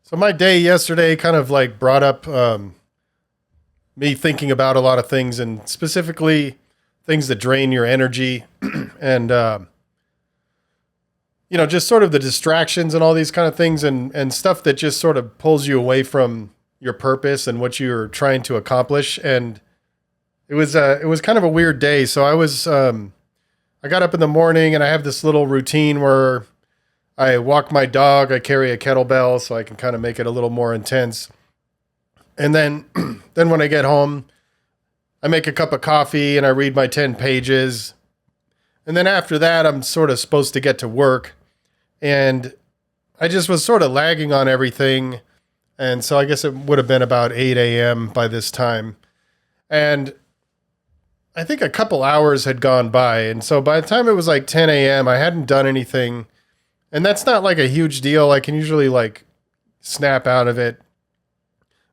So my day yesterday kind of like brought up me thinking about a lot of things, and specifically things that drain your energy and just sort of the distractions and all these kind of things, and stuff that just sort of pulls you away from your purpose and what you're trying to accomplish. And it was kind of a weird day. So I got up in the morning and I have this little routine where I walk my dog, I carry a kettlebell so I can kind of make it a little more intense. And then then when I get home, I make a cup of coffee and I read my 10 pages. And then after that, I'm sort of supposed to get to work. And I just was sort of lagging on everything. And so I guess it would have been about 8 a.m. by this time. And I think a couple hours had gone by. And so by the time it was like 10 a.m., I hadn't done anything. And that's not like a huge deal. I can usually like snap out of it.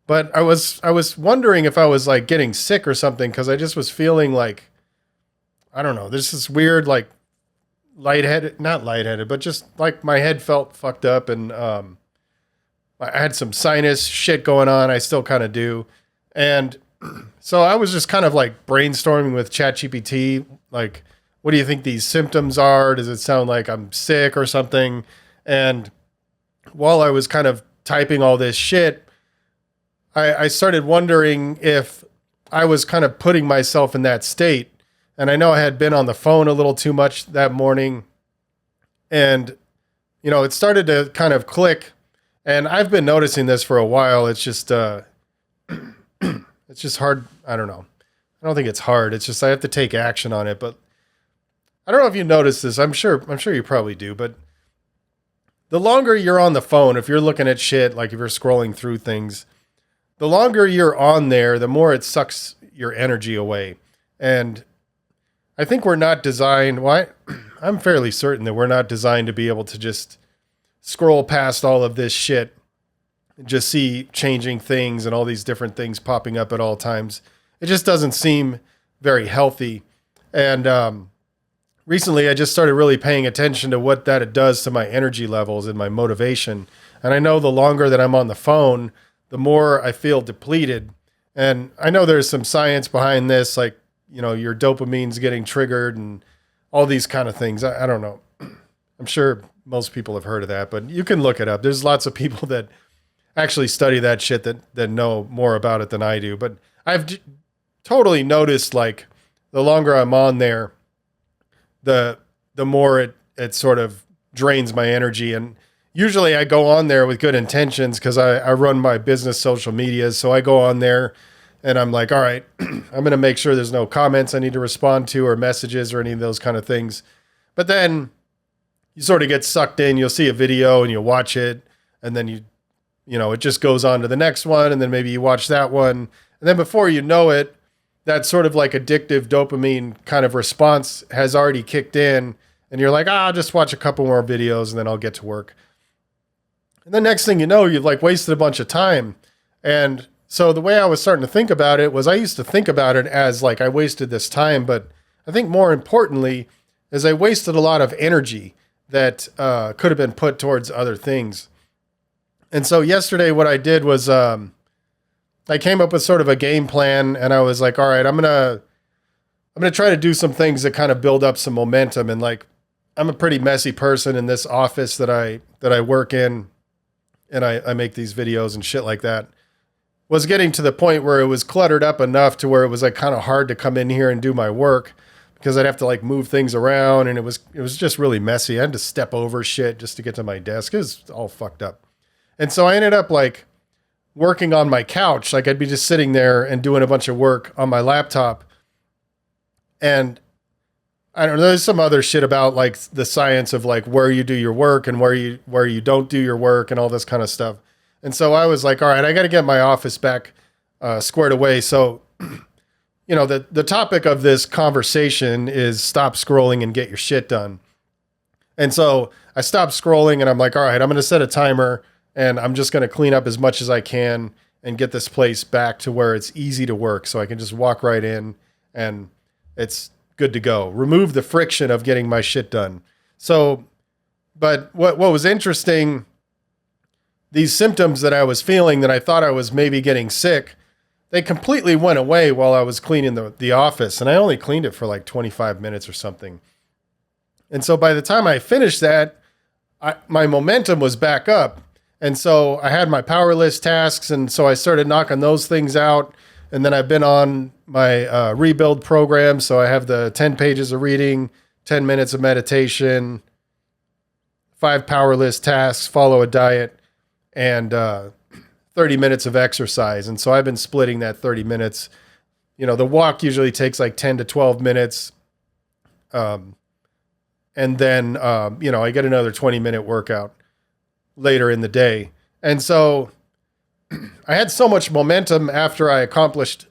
But I was wondering if I was like getting sick or something, because I just was feeling like, I don't know, there's this weird like lightheaded, not lightheaded, but just like my head felt fucked up, and I had some sinus shit going on. I still kind of do. And so I was just kind of like brainstorming with ChatGPT, like, what do you think these symptoms are? Does it sound like I'm sick or something? And while I was kind of typing all this shit, I started wondering if I was kind of putting myself in that state. And I know I had been on the phone a little too much that morning. And, it started to kind of click. And I've been noticing this for a while. It's just, it's just hard. I don't know. I don't think it's hard. It's just I have to take action on it. But I don't know if you noticed this. I'm sure you probably do. But the longer you're on the phone, if you're looking at shit, like if you're scrolling through things, the longer you're on there, the more it sucks your energy away. And I think we're not designed, I'm fairly certain that we're not designed to be able to just scroll past all of this shit and just see changing things and all these different things popping up at all times. It just doesn't seem very healthy. And recently I just started really paying attention to what that it does to my energy levels and my motivation. And I know the longer that I'm on the phone, the more I feel depleted. And I know there's some science behind this, like, your dopamine's getting triggered and all these kind of things. I don't know. I'm sure most people have heard of that, but you can look it up. There's lots of people that actually study that shit that know more about it than I do. But totally noticed, like, the longer I'm on there, the more it sort of drains my energy. And usually I go on there with good intentions because I run my business social medias. So I go on there and I'm like, all right, I'm going to make sure there's no comments I need to respond to or messages or any of those kind of things. But then you sort of get sucked in. You'll see a video and you watch it. And then it just goes on to the next one. And then maybe you watch that one. And then before you know it, that sort of like addictive dopamine kind of response has already kicked in. And you're like, I'll just watch a couple more videos and then I'll get to work. And the next thing you know, you've like wasted a bunch of time. And so the way I was starting to think about it was I used to think about it as like I wasted this time. But I think more importantly is I wasted a lot of energy that could have been put towards other things. And so yesterday what I did was I came up with sort of a game plan, and I was like, all right, I'm going to try to do some things that kind of build up some momentum. And like, I'm a pretty messy person in this office that I work in, and I make these videos and shit like that, was getting to the point where it was cluttered up enough to where it was like kind of hard to come in here and do my work because I'd have to like move things around, and it was just really messy. I had to step over shit just to get to my desk. It was all fucked up. And so I ended up like working on my couch. Like I'd be just sitting there and doing a bunch of work on my laptop. And I don't know, there's some other shit about like the science of like where you do your work and where you don't do your work and all this kind of stuff. And so I was like, all right, I got to get my office back squared away. So, the topic of this conversation is stop scrolling and get your shit done. And so I stopped scrolling and I'm like, all right, I'm going to set a timer and I'm just going to clean up as much as I can and get this place back to where it's easy to work. So I can just walk right in and it's good to go. Remove the friction of getting my shit done. So, but what was interesting these symptoms that I was feeling that I thought I was maybe getting sick, they completely went away while I was cleaning the office. And I only cleaned it for like 25 minutes or something. And so by the time I finished that, my momentum was back up. And so I had my power list tasks. And so I started knocking those things out. And then I've been on my rebuild program. So I have the 10 pages of reading, 10 minutes of meditation, 5 power list tasks, follow a diet, and 30 minutes of exercise. And so I've been splitting that 30 minutes. You know, the walk usually takes like 10 to 12 minutes. And then, I get another 20-minute workout later in the day. And so I had so much momentum after I accomplished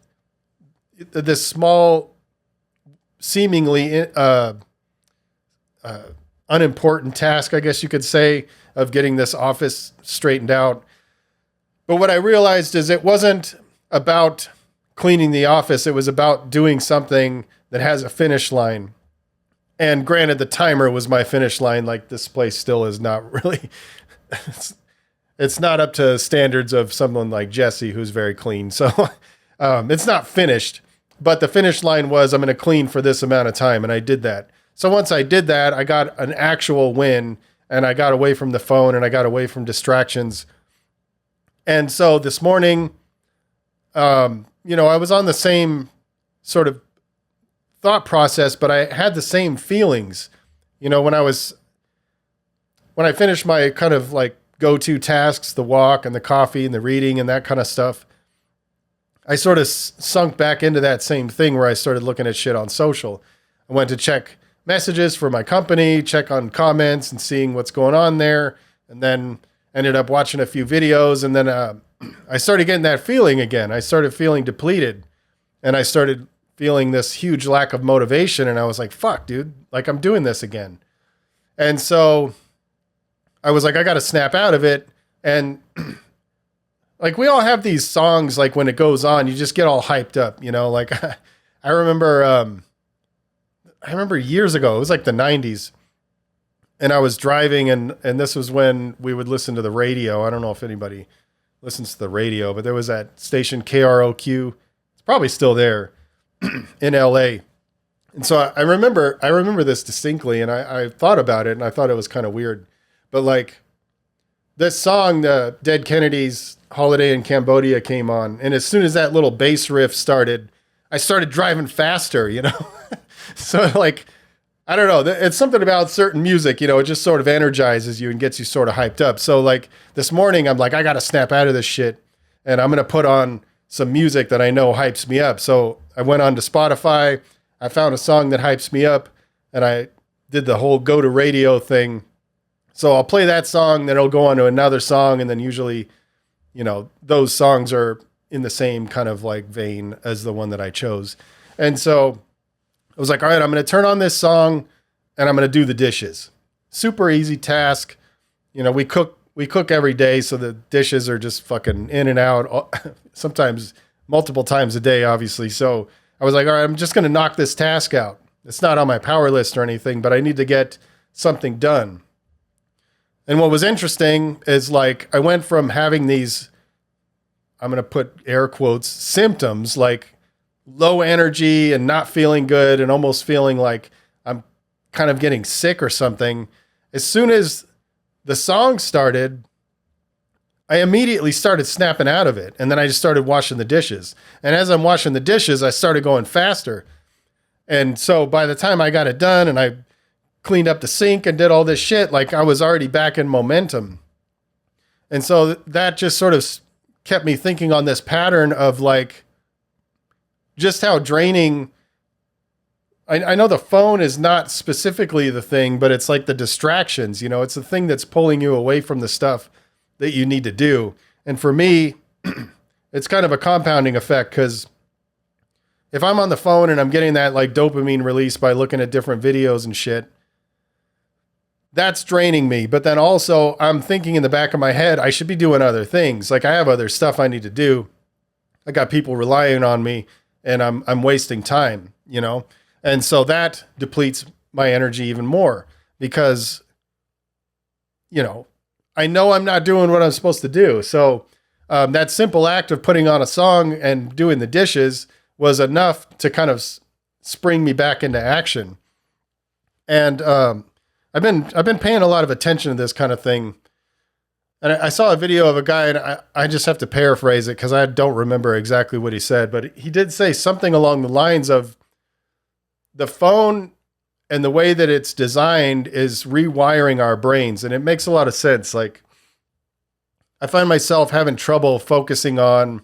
this small, seemingly unimportant task, I guess you could say, of getting this office straightened out. But what I realized is it wasn't about cleaning the office. It was about doing something that has a finish line. And granted, the timer was my finish line. Like, this place still is not really, it's not up to standards of someone like Jesse, who's very clean. So it's not finished, but the finish line was, I'm going to clean for this amount of time. And I did that. So once I did that, I got an actual win, and I got away from the phone, and I got away from distractions. And so this morning, I was on the same sort of thought process, but I had the same feelings, when I finished my kind of like go-to tasks, the walk and the coffee and the reading and that kind of stuff. I sort of sunk back into that same thing where I started looking at shit on social. I went to check messages for my company, check on comments and seeing what's going on there. And then ended up watching a few videos. And then I started getting that feeling again. I started feeling depleted, and I started feeling this huge lack of motivation. And I was like, fuck, dude, like, I'm doing this again. And so I was like, I got to snap out of it. And like, we all have these songs, like when it goes on, you just get all hyped up, like I remember years ago, it was like the 90s. And I was driving, and this was when we would listen to the radio. I don't know if anybody listens to the radio, but there was that station KROQ. It's probably still there in LA. And so I remember this distinctly, and I thought about it, and I thought it was kind of weird. But like, this song, the Dead Kennedys' Holiday in Cambodia, came on. And as soon as that little bass riff started, I started driving faster, So like, I don't know. It's something about certain music, it just sort of energizes you and gets you sort of hyped up. So like this morning, I'm like, I got to snap out of this shit, and I'm going to put on some music that I know hypes me up. So I went on to Spotify. I found a song that hypes me up, and I did the whole go to radio thing. So I'll play that song, then it'll go on to another song. And then usually, those songs are in the same kind of like vein as the one that I chose. And so I was like, all right, I'm going to turn on this song, and I'm going to do the dishes. Super easy task. We cook every day, so the dishes are just fucking in and out, sometimes multiple times a day, obviously. So I was like, all right, I'm just going to knock this task out. It's not on my power list or anything, but I need to get something done. And what was interesting is, like, I went from having these, I'm going to put air quotes, symptoms, like low energy and not feeling good and almost feeling like I'm kind of getting sick or something. As soon as the song started, I immediately started snapping out of it. And then I just started washing the dishes. And as I'm washing the dishes, I started going faster. And so by the time I got it done and I cleaned up the sink and did all this shit, like, I was already back in momentum. And so that just sort of kept me thinking on this pattern of like, just how draining. I know the phone is not specifically the thing, but it's like the distractions, it's the thing that's pulling you away from the stuff that you need to do. And for me, it's kind of a compounding effect, because if I'm on the phone and I'm getting that like dopamine release by looking at different videos and shit, that's draining me. But then also I'm thinking in the back of my head, I should be doing other things. Like, I have other stuff I need to do. I got people relying on me, and I'm wasting time, And so that depletes my energy even more, because, I know I'm not doing what I'm supposed to do. So that simple act of putting on a song and doing the dishes was enough to kind of spring me back into action. And I've been paying a lot of attention to this kind of thing. And I saw a video of a guy, and I just have to paraphrase it because I don't remember exactly what he said, but he did say something along the lines of the phone and the way that it's designed is rewiring our brains. And it makes a lot of sense. Like, I find myself having trouble focusing on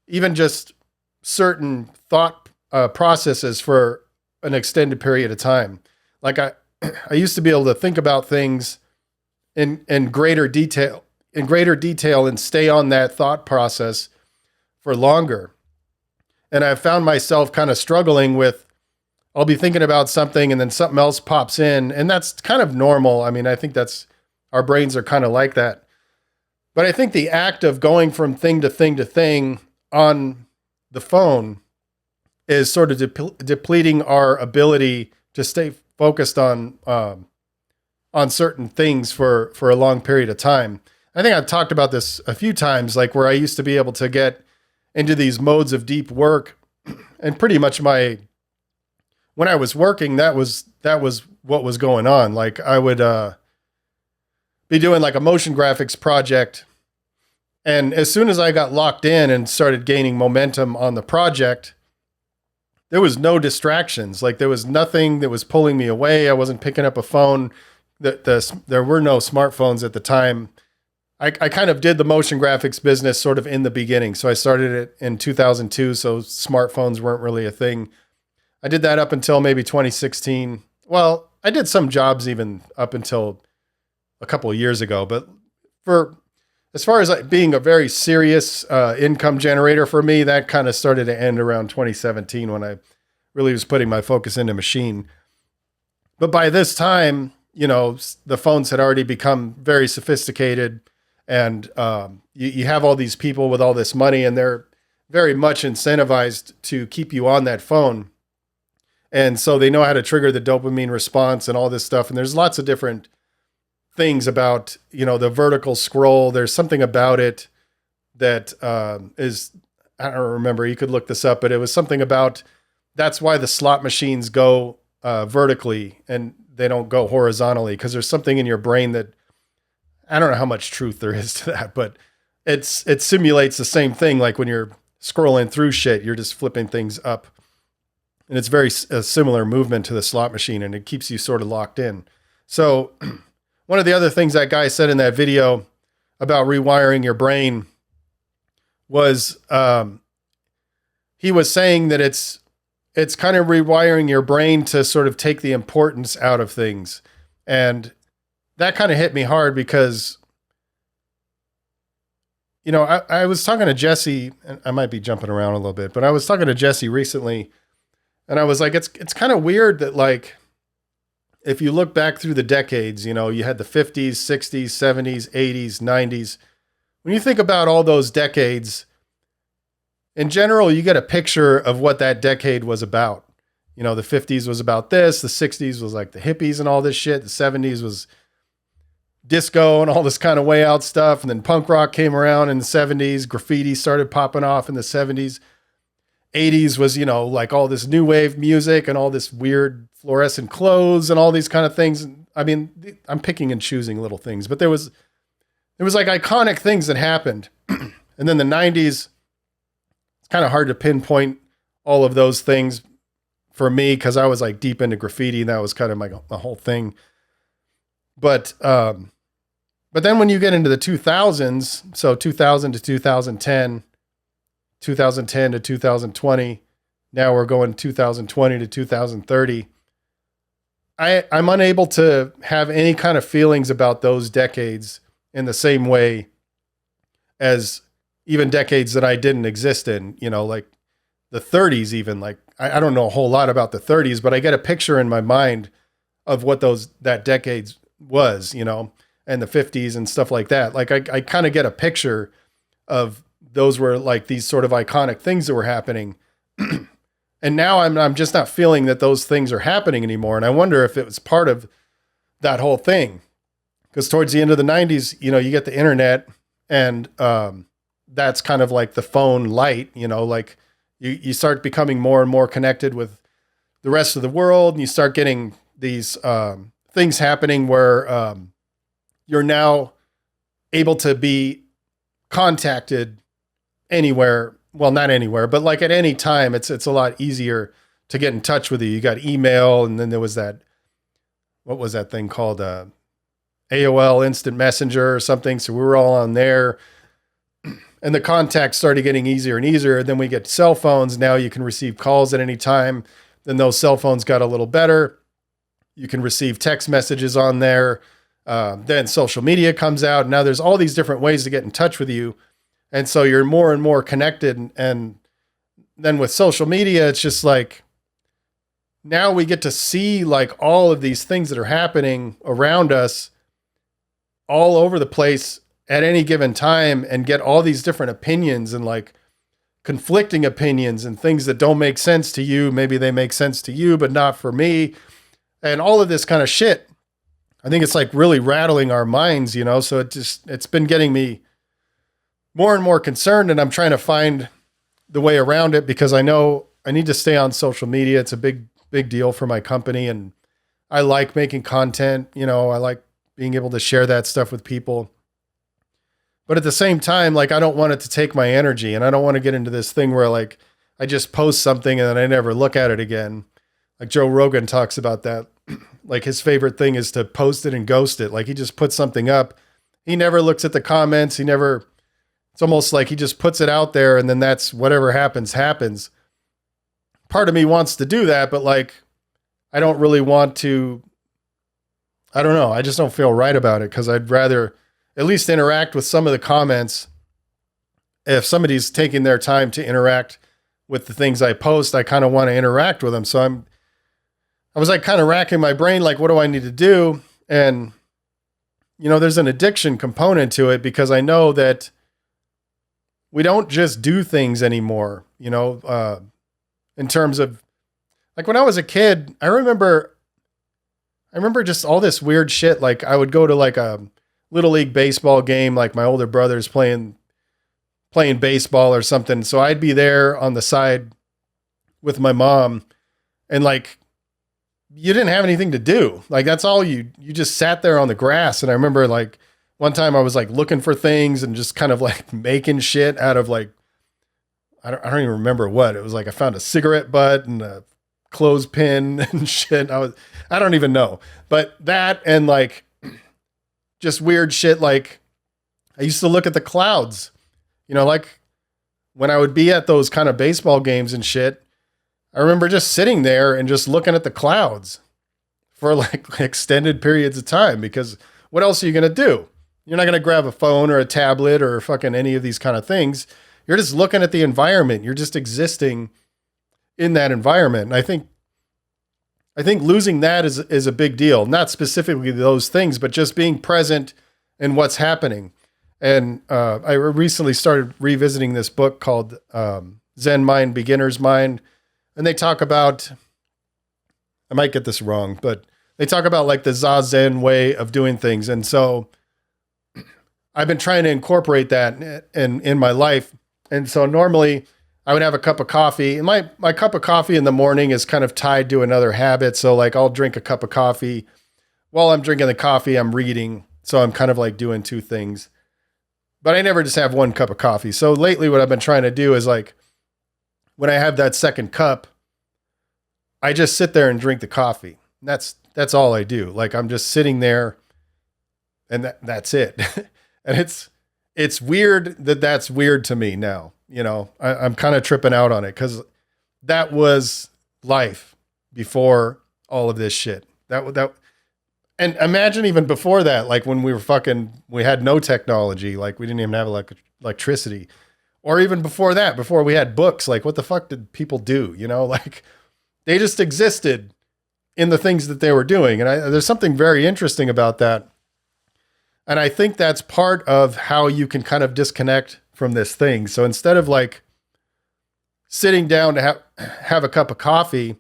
even just certain thought processes for an extended period of time. Like I used to be able to think about things in greater detail and stay on that thought process for longer. And I found myself kind of struggling with, I'll be thinking about something and then something else pops in, and that's kind of normal. I mean, I think our brains are kind of like that. But I think the act of going from thing to thing to thing on the phone is sort of depleting our ability to stay focused on certain things for a long period of time. I think I've talked about this a few times, like where I used to be able to get into these modes of deep work, and pretty much when I was working, that was what was going on. Like I would be doing like a motion graphics project, and as soon as I got locked in and started gaining momentum on the project, there was no distractions. Like there was nothing that was pulling me away. I wasn't picking up a phone. There were no smartphones at the time. I kind of did the motion graphics business sort of in the beginning. So I started it in 2002. So smartphones weren't really a thing. I did that up until maybe 2016. Well, I did some jobs even up until a couple of years ago. But as far as like being a very serious income generator for me, that kind of started to end around 2017 when I really was putting my focus into machine. But by this time, the phones had already become very sophisticated, and you have all these people with all this money, and they're very much incentivized to keep you on that phone. And so they know how to trigger the dopamine response and all this stuff. And there's lots of different things about, the vertical scroll. There's something about it that is, I don't remember, you could look this up, but it was something about, that's why the slot machines go vertically and they don't go horizontally, because there's something in your brain that, I don't know how much truth there is to that, but it simulates the same thing. Like when you're scrolling through shit, you're just flipping things up, and it's very a similar movement to the slot machine, and it keeps you sort of locked in. So one of the other things that guy said in that video about rewiring your brain was, he was saying that it's kind of rewiring your brain to sort of take the importance out of things. And that kind of hit me hard because, I was talking to Jesse, and I might be jumping around a little bit, but I was talking to Jesse recently, and I was like, it's kind of weird that, like, if you look back through the decades, you had the 50s, 60s, 70s, 80s, 90s. When you think about all those decades, in general, you get a picture of what that decade was about. The 50s was about this. The 60s was like the hippies and all this shit. The 70s was disco and all this kind of way out stuff. And then punk rock came around in the 70s. Graffiti started popping off in the 70s. 80s was, like all this new wave music and all this weird fluorescent clothes and all these kind of things. I mean, I'm picking and choosing little things, but there was like iconic things that happened. And then the 90s, it's kind of hard to pinpoint all of those things for me, because I was like deep into graffiti, and that was kind of my whole thing. But then when you get into the 2000s, so 2000 to 2010, 2010 to 2020, now we're going 2020 to 2030. I'm unable to have any kind of feelings about those decades in the same way as even decades that I didn't exist in, like the 30s even. Like, I don't know a whole lot about the 30s, but I get a picture in my mind of what that decades was, and the 50s and stuff like that. Like I kind of get a picture of those were like these sort of iconic things that were happening. And now I'm just not feeling that those things are happening anymore. And I wonder if it was part of that whole thing. because towards the end of the 90s, you get the internet, and that's kind of like the phone light, like you start becoming more and more connected with the rest of the world, and you start getting these things happening where you're now able to be contacted anywhere. Well, not anywhere, but like at any time. It's a lot easier to get in touch with you. You got email, and then there was what was that thing called? AOL Instant Messenger or something. So we were all on there, and the contacts started getting easier and easier. Then we get cell phones. Now you can receive calls at any time. Then those cell phones got a little better. You can receive text messages on there. Then social media comes out. Now there's all these different ways to get in touch with you. And so you're more and more connected. And then with social media, it's just like, now we get to see like all of these things that are happening around us all over the place at any given time, and get all these different opinions and like conflicting opinions and things that don't make sense to you. Maybe they make sense to you, but not for me. And all of this kind of shit. I think it's like really rattling our minds, so it's been getting me more and more concerned, and I'm trying to find the way around it, because I know I need to stay on social media. It's a big deal for my company, and I like making content. I like being able to share that stuff with people. But at the same time, like, I don't want it to take my energy, and I don't want to get into this thing where like I just post something and then I never look at it again. Like Joe Rogan talks about that. Like his favorite thing is to post it and ghost it. Like he just puts something up. He never looks at the comments. It's almost like he just puts it out there, and then that's whatever happens. Part of me wants to do that, but like, I don't really want to. I don't know. I just don't feel right about it, because I'd rather at least interact with some of the comments. If somebody's taking their time to interact with the things I post, I kind of want to interact with them. So I was like kind of racking my brain, like, what do I need to do? And, there's an addiction component to it, because I know that we don't just do things anymore, in terms of like when I was a kid. I remember just all this weird shit. Like I would go to like a little league baseball game, like my older brother's playing baseball or something. So I'd be there on the side with my mom, and like, you didn't have anything to do. Like that's all you just sat there on the grass. And I remember like one time I was like looking for things and just kind of like making shit out of like, I don't even remember what it was. Like I found a cigarette butt and a clothespin and shit. I don't even know, but that, and like just weird shit. Like I used to look at the clouds, like when I would be at those kind of baseball games and shit. I remember just sitting there and just looking at the clouds for like extended periods of time, because what else are you going to do? You're not going to grab a phone or a tablet or fucking any of these kind of things. You're just looking at the environment. You're just existing in that environment. And I think losing that is a big deal. Not specifically those things, but just being present in what's happening. And I recently started revisiting this book called Zen Mind, Beginner's Mind. And they talk about, I might get this wrong, but they talk about like the Zazen way of doing things. And so I've been trying to incorporate that in my life. And so normally I would have a cup of coffee, and my cup of coffee in the morning is kind of tied to another habit. So like I'll drink a cup of coffee. While I'm drinking the coffee, I'm reading. So I'm kind of like doing two things, but I never just have one cup of coffee. So lately what I've been trying to do is like, when I have that second cup, I just sit there and drink the coffee. That's all I do. Like I'm just sitting there, and that's it. And it's weird that's weird to me now. I'm kind of tripping out on it, because that was life before all of this shit. And imagine even before that, like when we had no technology, like we didn't even have electricity. Or even before that, before we had books, like what the fuck did people do? Like they just existed in the things that they were doing. And there's something very interesting about that. And I think that's part of how you can kind of disconnect from this thing. So instead of like sitting down to have a cup of coffee,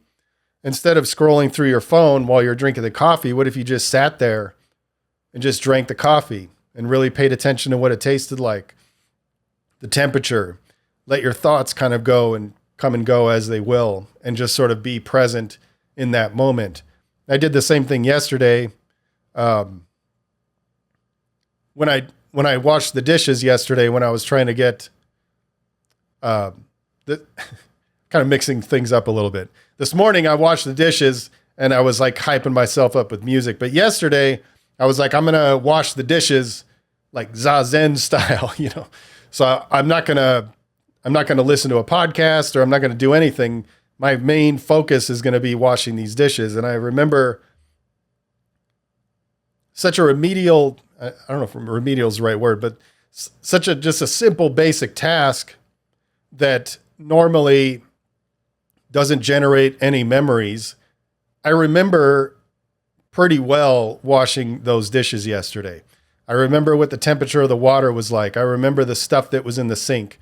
instead of scrolling through your phone while you're drinking the coffee, what if you just sat there and just drank the coffee and really paid attention to what it tasted like, the temperature, let your thoughts kind of go and come and go as they will, and just sort of be present in that moment. I did the same thing yesterday. When I washed the dishes yesterday, when I was trying to get the kind of mixing things up a little bit. This morning I washed the dishes and I was like hyping myself up with music. But yesterday I was like, I'm going to wash the dishes like Zazen style, you know? So I'm not going to listen to a podcast, or I'm not going to do anything. My main focus is going to be washing these dishes. And I remember such a remedial, I don't know if remedial is the right word, but just a simple basic task that normally doesn't generate any memories. I remember pretty well washing those dishes yesterday. I remember what the temperature of the water was like. I remember the stuff that was in the sink.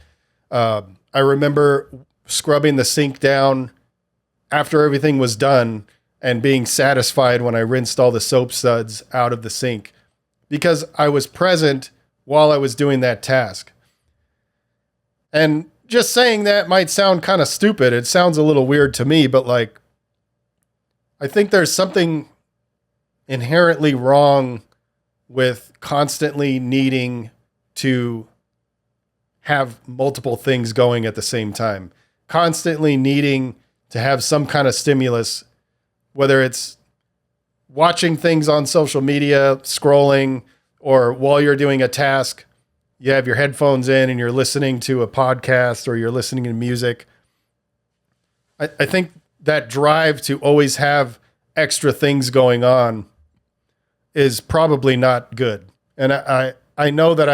I remember scrubbing the sink down after everything was done and being satisfied when I rinsed all the soap suds out of the sink, because I was present while I was doing that task. And just saying that might sound kind of stupid. It sounds a little weird to me, but like, I think there's something inherently wrong with constantly needing to have multiple things going at the same time, constantly needing to have some kind of stimulus, whether it's watching things on social media, scrolling, or while you're doing a task, you have your headphones in and you're listening to a podcast or you're listening to music. I think that drive to always have extra things going on is probably not good. And I know that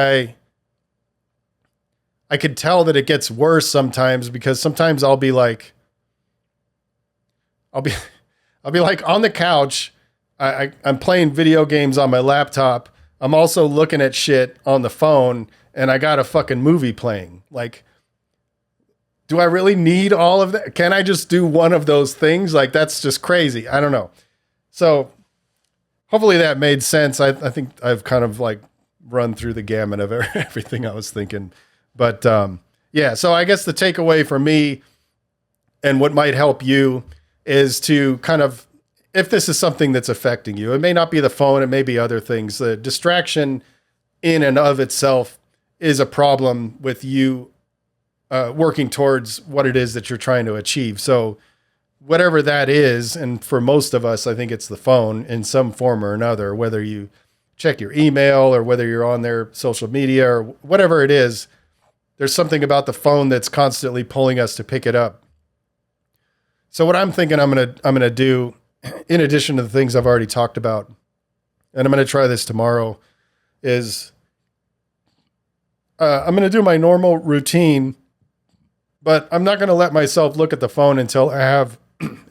I could tell that it gets worse sometimes, because sometimes I'll be like on the couch. I'm playing video games on my laptop. I'm also looking at shit on the phone, and I got a fucking movie playing. Like, do I really need all of that? Can I just do one of those things? Like, that's just crazy. I don't know. So hopefully that made sense. I think I've kind of like run through the gamut of everything I was thinking. But yeah, so I guess the takeaway for me and what might help you is to kind of, if this is something that's affecting you, it may not be the phone, it may be other things. The distraction in and of itself is a problem with you working towards what it is that you're trying to achieve. So whatever that is, and for most of us, I think it's the phone in some form or another, whether you check your email or whether you're on their social media or whatever it is, there's something about the phone that's constantly pulling us to pick it up. So what I'm thinking I'm gonna do, in addition to the things I've already talked about, and I'm gonna try this tomorrow, is I'm gonna do my normal routine, but I'm not gonna let myself look at the phone until I have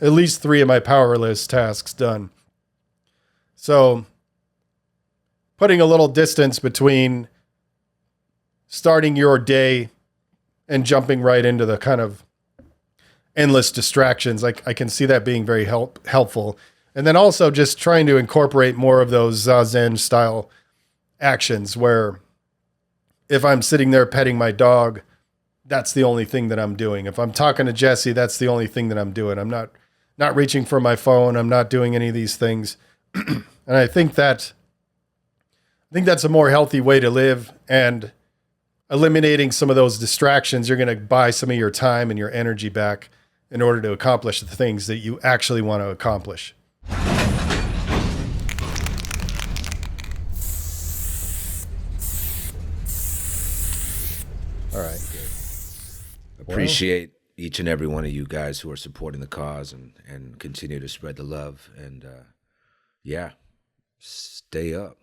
at least 3 of my power list tasks done. So putting a little distance between starting your day and jumping right into the kind of endless distractions. I can see that being very helpful. And then also just trying to incorporate more of those Zazen style actions where if I'm sitting there petting my dog, that's the only thing that I'm doing. If I'm talking to Jesse, that's the only thing that I'm doing. I'm not reaching for my phone. I'm not doing any of these things. And I think that's a more healthy way to live, and eliminating some of those distractions, you're going to buy some of your time and your energy back in order to accomplish the things that you actually want to accomplish. All right. Appreciate each and every one of you guys who are supporting the cause and continue to spread the love. And yeah, stay up.